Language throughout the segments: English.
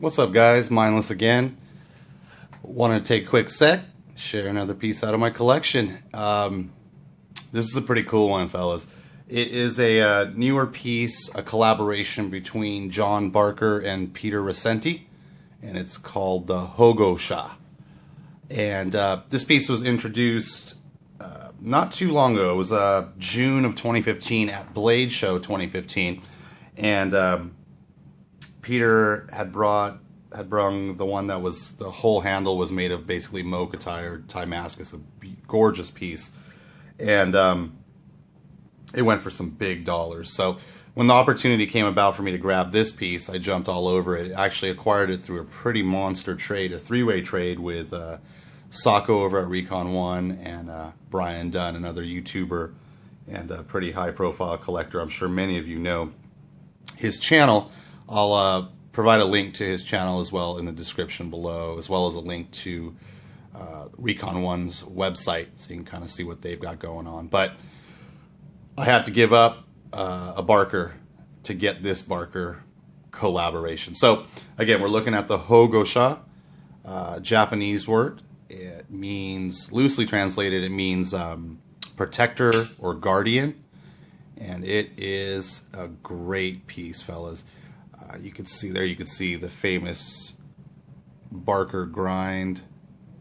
What's up, guys? Mindless again. Want to take a quick sec, share another piece out of my collection. This is a pretty cool one, fellas. It is a newer piece, a collaboration between John Barker and Peter Rassenti, and it's called the Hogosha. And this piece was introduced not too long ago. It was June of 2015 at Blade Show 2015, and Peter had brung the one that was, the whole handle was made of basically mocha or Timascus, a gorgeous piece, and it went for some big dollars. So when the opportunity came about for me to grab this piece, I jumped all over it. I actually acquired it through a pretty monster trade, a three-way trade with Sacco over at Recon One and Brian Dunn, another YouTuber and a pretty high-profile collector. I'm sure many of you know his channel. I'll provide a link to his channel as well in the description below, as well as a link to Recon One's website, so you can kind of see what they've got going on. But I had to give up a Barker to get this Barker collaboration. So again, we're looking at the Hogosha, Japanese word. It means, loosely translated, it means protector or guardian, and it is a great piece, fellas. You can see there, you can see the famous Barker grind,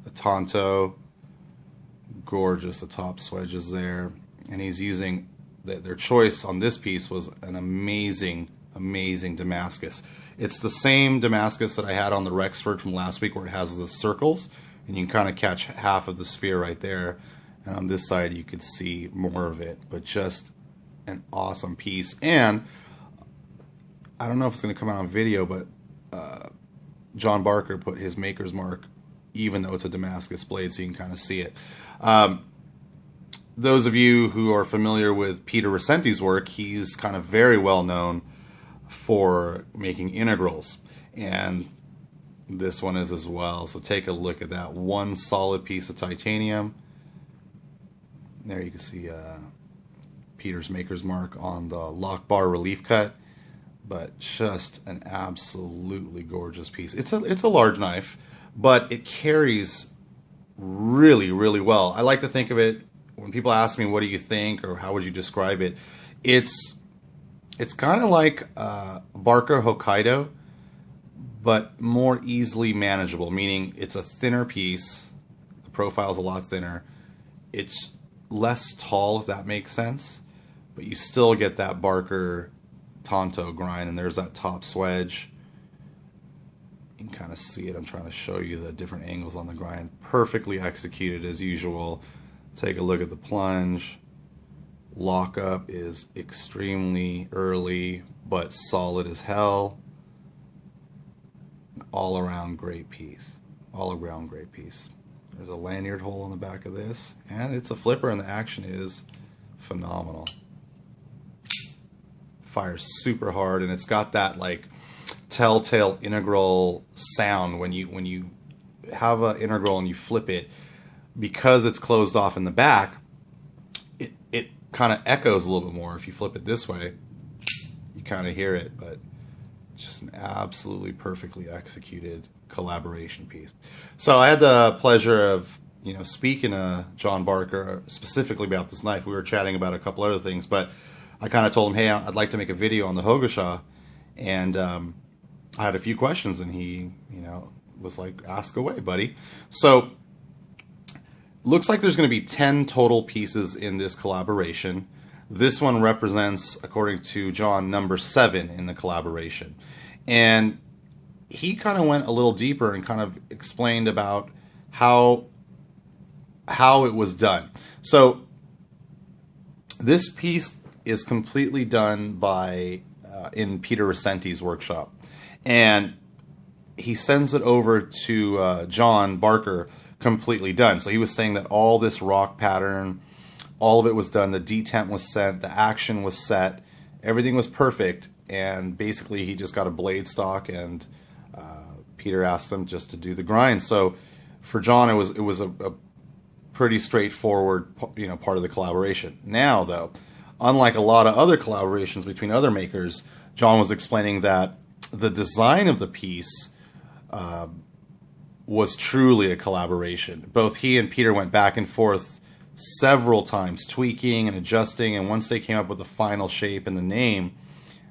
the Tonto, gorgeous, the top swedges there, and he's using, their choice on this piece was an amazing Damascus. It's the same Damascus that I had on the Rexford from last week, where it has the circles, and you can kind of catch half of the sphere right there, and on this side you could see more of it, but just an awesome piece. And I don't know if it's going to come out on video, but John Barker put his maker's mark, even though it's a Damascus blade, so you can kind of see it. Those of you who are familiar with Peter Rassenti's work, he's kind of very well known for making integrals, and this one is as well. So take a look at that one solid piece of titanium. There you can see Peter's maker's mark on the lock bar relief cut, but just an absolutely gorgeous piece. It's a large knife, but it carries really well. I like to think of it, when people ask me what do you think or how would you describe it, it's kind of like Barker Hokkaido, but more easily manageable, meaning it's a thinner piece, the profile's a lot thinner, it's less tall, if that makes sense, but you still get that Barker Tonto grind, and there's that top swedge. You can kind of see it. I'm trying to show you the different angles on the grind. Perfectly executed as usual. Take a look at the plunge. Lockup is extremely early, but solid as hell. All around great piece. All around great piece. There's a lanyard hole on the back of this, and it's a flipper, and the action is phenomenal. Fires super hard, and it's got that like telltale integral sound when you have an integral and you flip it, because it's closed off in the back. It kind of echoes a little bit more. If you flip it this way, you kind of hear it, but just an absolutely perfectly executed collaboration piece. So I had the pleasure of speaking to John Barker specifically about this knife. We were chatting about a couple other things, but I kind of told him, hey, I'd like to make a video on the Hogosha, and I had a few questions, and he, was like, ask away, buddy. So, looks like there's going to be 10 total pieces in this collaboration. This one represents, according to John, number 7 in the collaboration. And he kind of went a little deeper and kind of explained about how it was done. So, this piece is completely done by in Peter Rassenti's workshop, and he sends it over to John Barker completely done. So he was saying that all this rock pattern, all of it was done, the detent was set, the action was set, everything was perfect, and basically he just got a blade stock, and Peter asked him just to do the grind. So for John, it was a pretty straightforward part of the collaboration. Now though, unlike a lot of other collaborations between other makers, John was explaining that the design of the piece was truly a collaboration. Both he and Peter went back and forth several times, tweaking and adjusting, and once they came up with the final shape and the name,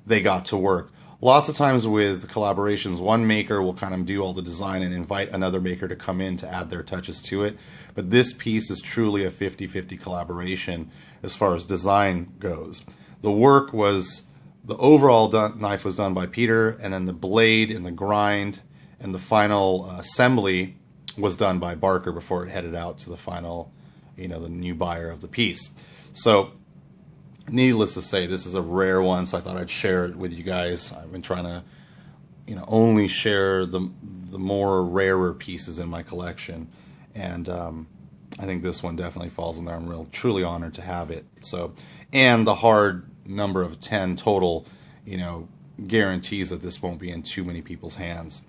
they got to work. Lots of times with collaborations, one maker will kind of do all the design and invite another maker to come in to add their touches to it. But this piece is truly a 50-50 collaboration as far as design goes. The work was, the overall knife was done by Peter, and then the blade and the grind and the final assembly was done by Barker before it headed out to the final, the new buyer of the piece. So, needless to say, this is a rare one, so I thought I'd share it with you guys. I've been trying to, only share the more rarer pieces in my collection, and I think this one definitely falls in there. I'm truly honored to have it. So, and the hard number of 10 total, guarantees that this won't be in too many people's hands.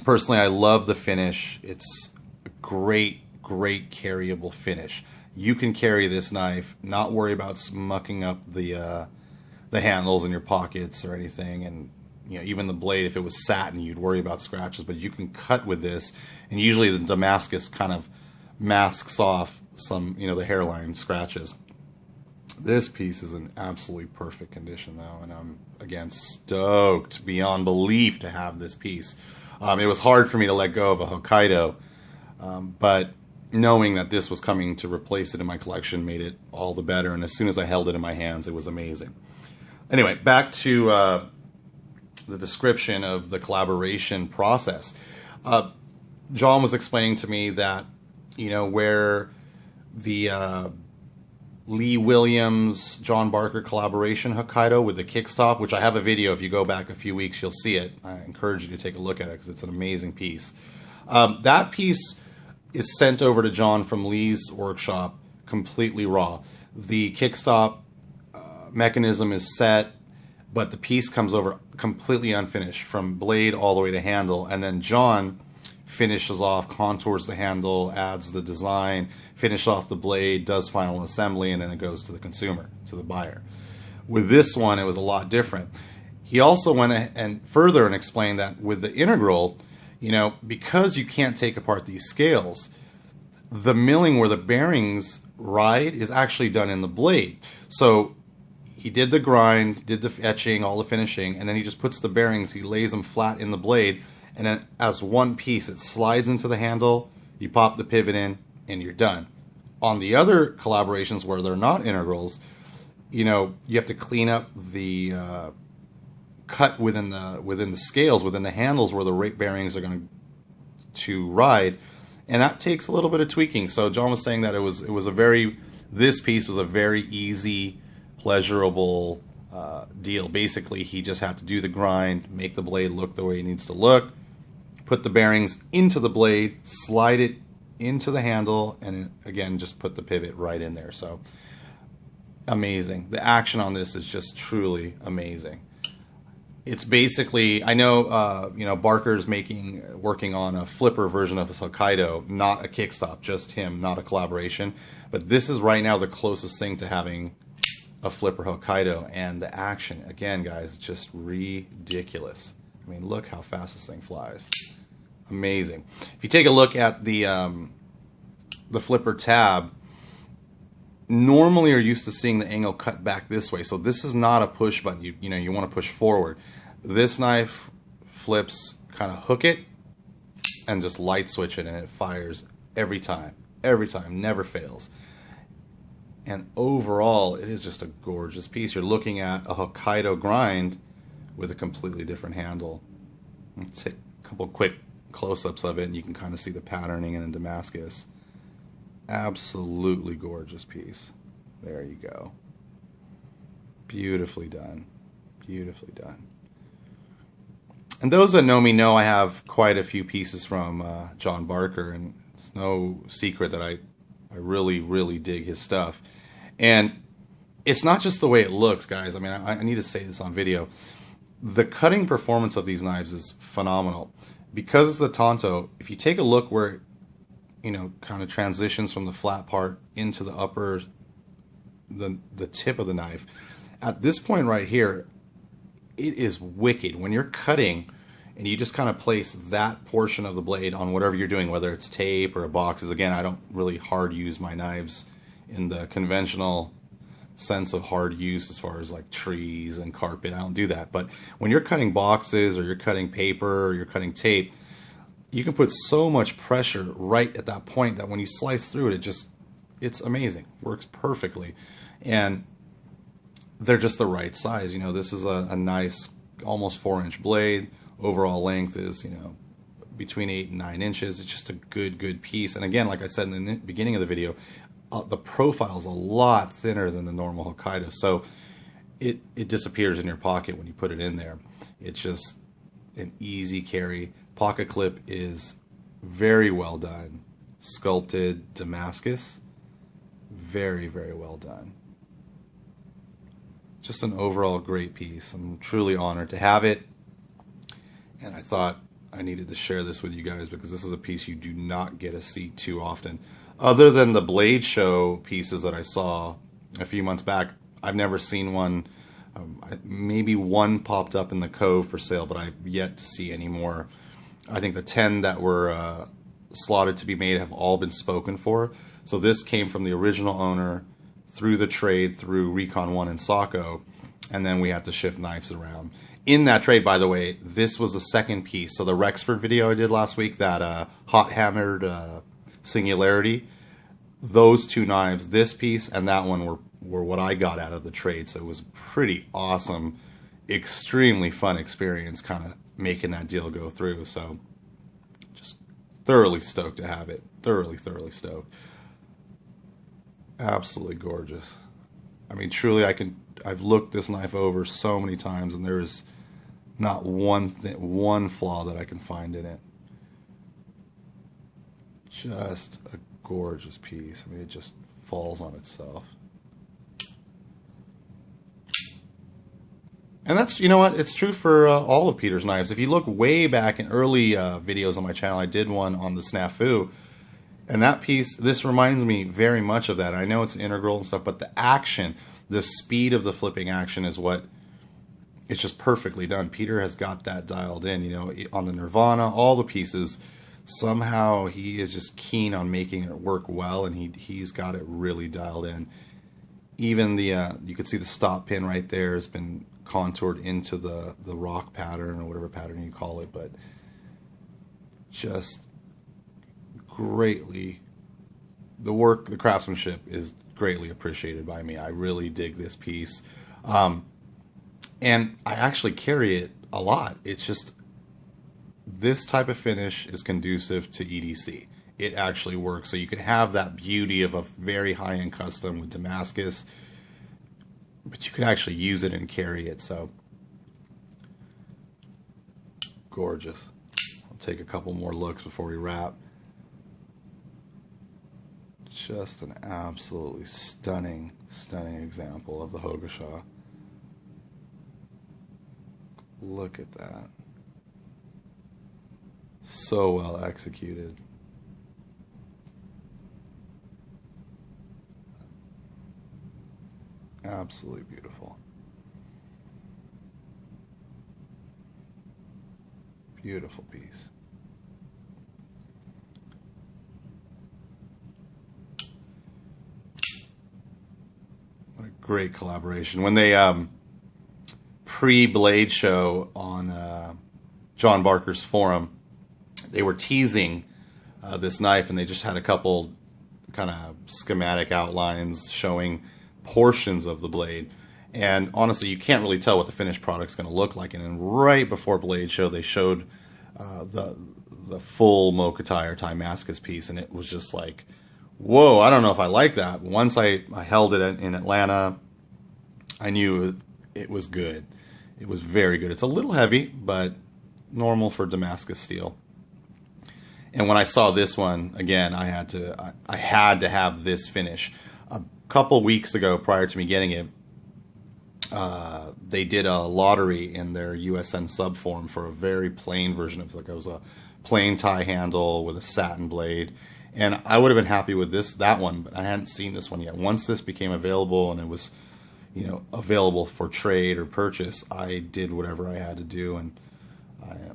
Personally, I love the finish. It's a great carryable finish. You can carry this knife, not worry about mucking up the handles in your pockets or anything, and even the blade, if it was satin, you'd worry about scratches, but you can cut with this, and usually the Damascus kind of masks off some, the hairline scratches. This piece is in absolutely perfect condition, though, and I'm, again, stoked beyond belief to have this piece. It was hard for me to let go of a Hokkaido, but knowing that this was coming to replace it in my collection made it all the better, and as soon as I held it in my hands, it was amazing. Anyway, back to the description of the collaboration process. John was explaining to me that, where the Lee Williams, John Barker collaboration Hokkaido with the kickstop, which I have a video, if you go back a few weeks, you'll see it. I encourage you to take a look at it because it's an amazing piece. That piece is sent over to John from Lee's workshop completely raw. The kickstop mechanism is set, but the piece comes over completely unfinished from blade all the way to handle, and then John finishes off, contours the handle, adds the design, finishes off the blade, does final assembly, and then it goes to the consumer, to the buyer. With this one, it was a lot different. He also went and further and explained that with the integral, because you can't take apart these scales, the milling where the bearings ride is actually done in the blade. So he did the grind, did the etching, all the finishing, and then he just puts the bearings, he lays them flat in the blade, and then as one piece, it slides into the handle, you pop the pivot in, and you're done. On the other collaborations where they're not integrals, you have to clean up the cut within the scales, within the handles where the rake bearings are going to ride, and that takes a little bit of tweaking. So John was saying that this piece was a very easy, pleasurable deal. Basically, he just had to do the grind, make the blade look the way it needs to look, put the bearings into the blade, slide it into the handle, and again, just put the pivot right in there. So amazing. The action on this is just truly amazing. It's basically, I know, Barker's working on a flipper version of his Hokkaido, not a kickstop, just him, not a collaboration. But this is right now the closest thing to having a flipper Hokkaido, and the action, again, guys, just ridiculous. I mean, look how fast this thing flies. Amazing. If you take a look at the flipper tab, normally you're used to seeing the angle cut back this way, so this is not a push button. You want to push forward. This knife flips, kind of hook it, and just light switch it, and it fires every time, never fails. And overall, it is just a gorgeous piece. You're looking at a Hokkaido grind with a completely different handle. Let's take a couple quick close-ups of it, and you can kind of see the patterning in the Damascus. Absolutely gorgeous piece. There you go. Beautifully done. Beautifully done. And those that know me know I have quite a few pieces from John Barker, and it's no secret that I really dig his stuff. And it's not just the way it looks, guys. I mean, I need to say this on video. The cutting performance of these knives is phenomenal. Because it's a Tonto, if you take a look where kind of transitions from the flat part into the upper, the tip of the knife. At this point right here, it is wicked. When you're cutting and you just kind of place that portion of the blade on whatever you're doing, whether it's tape or a box. Again, I don't really hard use my knives in the conventional sense of hard use as far as like trees and carpet. I don't do that. But when you're cutting boxes or you're cutting paper or you're cutting tape, you can put so much pressure right at that point that when you slice through it, it's amazing. Works perfectly. And they're just the right size. You know, this is a nice almost 4-inch blade. Overall length is, you know, between 8 and 9 inches. It's just a good piece. And again, like I said in the beginning of the video, the profile is a lot thinner than the normal Hokkaido, so it disappears in your pocket when you put it in there. It's just an easy carry. Pocket clip is very well done. Sculpted Damascus, very well done. Just an overall great piece. I'm truly honored to have it, and I thought I needed to share this with you guys because this is a piece you do not get to see too often. Other than the Blade Show pieces that I saw a few months back, I've never seen one. Maybe one popped up in the Cove for sale, but I've yet to see any more. I think the 10 that were slotted to be made have all been spoken for. So this came from the original owner through the trade, through Recon 1 and Sako, and then we had to shift knives around. In that trade, by the way, this was the second piece. So the Rexford video I did last week, that hot hammered Singularity, those two knives, this piece and that one, were what I got out of the trade. So it was pretty awesome, extremely fun experience kind of making that deal go through. So just thoroughly stoked to have it. Thoroughly stoked. Absolutely gorgeous. I mean, truly, I've looked this knife over so many times and there is not one flaw that I can find in it. Just a gorgeous piece. I mean, it just falls on itself. And that's, you know what, it's true for all of Peter's knives. If you look way back in early videos on my channel, I did one on the Snafu. And that piece, this reminds me very much of that. I know it's integral and stuff, but the action, the speed of the flipping action is what, it's just perfectly done. Peter has got that dialed in, you know, on the Nirvana, all the pieces. Somehow he is just keen on making it work well, and he's got it really dialed in. Even the you can see the stop pin right there has been contoured into the rock pattern or whatever pattern you call it, but just greatly, the craftsmanship is greatly appreciated by me. I really dig this piece, and I actually carry it a lot. It's just, this type of finish is conducive to EDC. It actually works. So you can have that beauty of a very high-end custom with Damascus, but you can actually use it and carry it. So gorgeous. I'll take a couple more looks before we wrap. Just an absolutely stunning example of the Hogosha. Look at that. So well executed. Absolutely beautiful. Beautiful piece. What a great collaboration. When they pre-Blade Show on John Barker's forum, they were teasing this knife, and they just had a couple kind of schematic outlines showing portions of the blade. And honestly, you can't really tell what the finished product's going to look like. And then right before Blade Show, they showed the full Mokutai or Damascus piece, and it was just like, whoa, I don't know if I like that. Once I held it in Atlanta, I knew it was good. It was very good. It's a little heavy, but normal for Damascus steel. And when I saw this one, again, I had to have this finish. A couple weeks ago, prior to me getting it, they did a lottery in their USN sub forum for a very plain version of, like, it was a plain tie handle with a satin blade. And I would have been happy with that one, but I hadn't seen this one yet. Once this became available and it was, you know, available for trade or purchase, I did whatever I had to do, and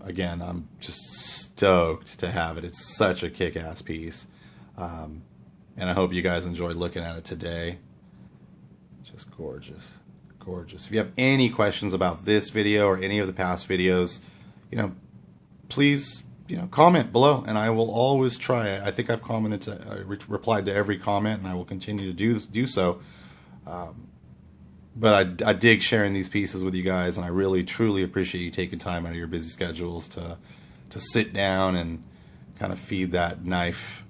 Again, I'm just stoked to have it. It's such a kick-ass piece. And I hope you guys enjoyed looking at it today. Just gorgeous. Gorgeous. If you have any questions about this video or any of the past videos, please, comment below, and I will always try. I think I've replied to every comment, and I will continue to do so. But I dig sharing these pieces with you guys, and I really, truly appreciate you taking time out of your busy schedules to sit down and kind of feed that knife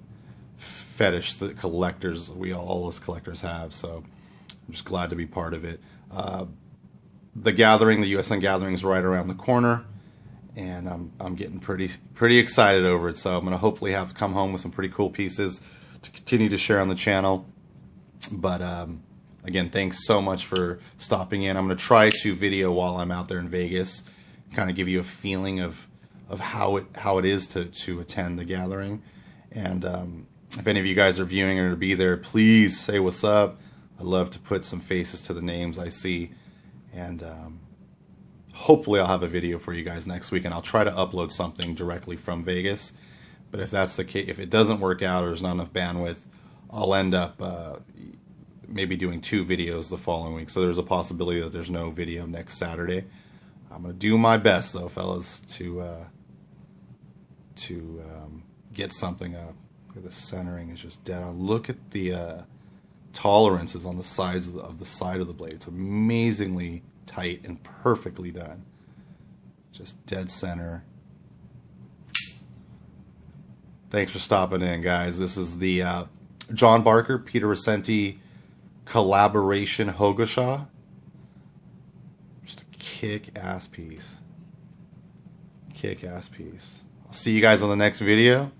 fetish that all us collectors have. So I'm just glad to be part of it. The gathering, the USN gathering, is right around the corner, and I'm getting pretty excited over it. So I'm going to hopefully come home with some pretty cool pieces to continue to share on the channel. But again, thanks so much for stopping in. I'm going to try to video while I'm out there in Vegas, kind of give you a feeling of how it is to attend the gathering. And if any of you guys are viewing or to be there, please say what's up. I love to put some faces to the names I see, and hopefully I'll have a video for you guys next week, and I'll try to upload something directly from Vegas. But if that's the case, if it doesn't work out or there's not enough bandwidth, I'll end up maybe doing 2 videos the following week. So there's a possibility that there's no video next Saturday. I'm gonna do my best though, fellas, to get something up. Look at the centering is just dead on. Look at the tolerances on the sides of the side of the blade. It's amazingly tight and perfectly done. Just dead center. Thanks for stopping in, guys. This is the John Barker, Peter Rassenti collaboration Hogosha. Just a kick-ass piece. Kick-ass piece. I'll see you guys on the next video.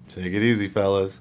Take it easy, fellas.